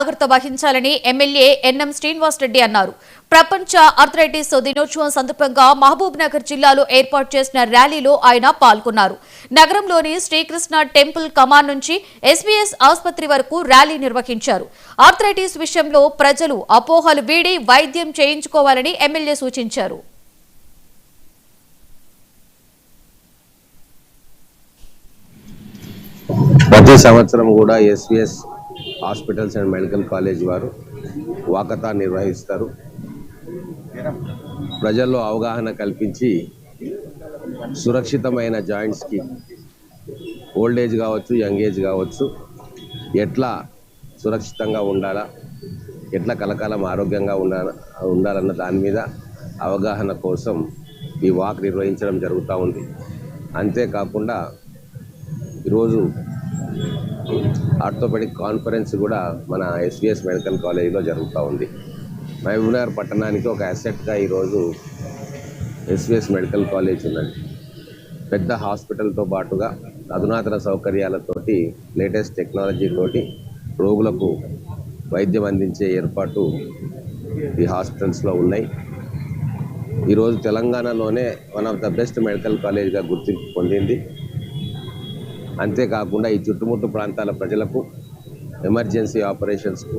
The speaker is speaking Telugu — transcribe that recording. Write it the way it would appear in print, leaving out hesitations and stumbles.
జాగ్రత్త వహించాలని ఎమ్మెల్యే ఎన్ఎం శ్రీనివాసరెడ్డి అన్నారు. ప్రపంచ ఆర్థరైటిస్ దినోత్సవం సందర్భంగా మహబూబ్ నగర్ జిల్లాలో ఏర్పాటు చేసిన ర్యాలీలో ఆయన పాల్గొన్నారు. నగరంలోని శ్రీకృష్ణ టెంపుల్ కమాన్ నుంచి ఎస్వీఎస్ ఆసుపత్రి వరకు ర్యాలీ నిర్వహించారు. ఆర్థరైటిస్ విషయంలో ప్రజలు అపోహలు వీడి వైద్యం చేయించుకోవాలని ఎమ్మెల్యే సూచించారు. ప్రతి సంవత్సరం కూడా SVS hospitals and medical college వారు వాకథా నిర్వహిస్తారు. ప్రజల్లో అవగాహన కల్పించి సురక్షితమైన జాయింట్స్కి ఓల్డ్ ఏజ్ కావచ్చు, యంగ్ ఏజ్ కావచ్చు, ఎట్లా సురక్షితంగా ఉండాలా, ఎట్లా కలకాలం ఆరోగ్యంగా ఉండాలన్న దాని మీద అవగాహన కోసం ఈ వాక్ నిర్వహించడం జరుగుతూ ఉంది. అంతేకాకుండా ఈరోజు ఆర్థోపెడిక్ కాన్ఫరెన్స్ కూడా మన ఎస్వీఎస్ మెడికల్ కాలేజీలో జరుగుతూ ఉంది. మహబూబ్నగర్ పట్టణానికి ఒక అసెట్గా ఈరోజు ఎస్వీఎస్ మెడికల్ కాలేజ్ ఉన్నది. పెద్ద హాస్పిటల్తో పాటుగా అధునాతన సౌకర్యాలతోటి, లేటెస్ట్ టెక్నాలజీతోటి రోగులకు వైద్యం అందించే ఏర్పాటు ఈ హాస్పిటల్స్లో ఉన్నాయి. ఈరోజు తెలంగాణలోనే one of the best medical కాలేజ్గా గుర్తింపు పొందింది. అంతేకాకుండా ఈ చుట్టుముట్టు ప్రాంతాల ప్రజలకు ఎమర్జెన్సీ ఆపరేషన్స్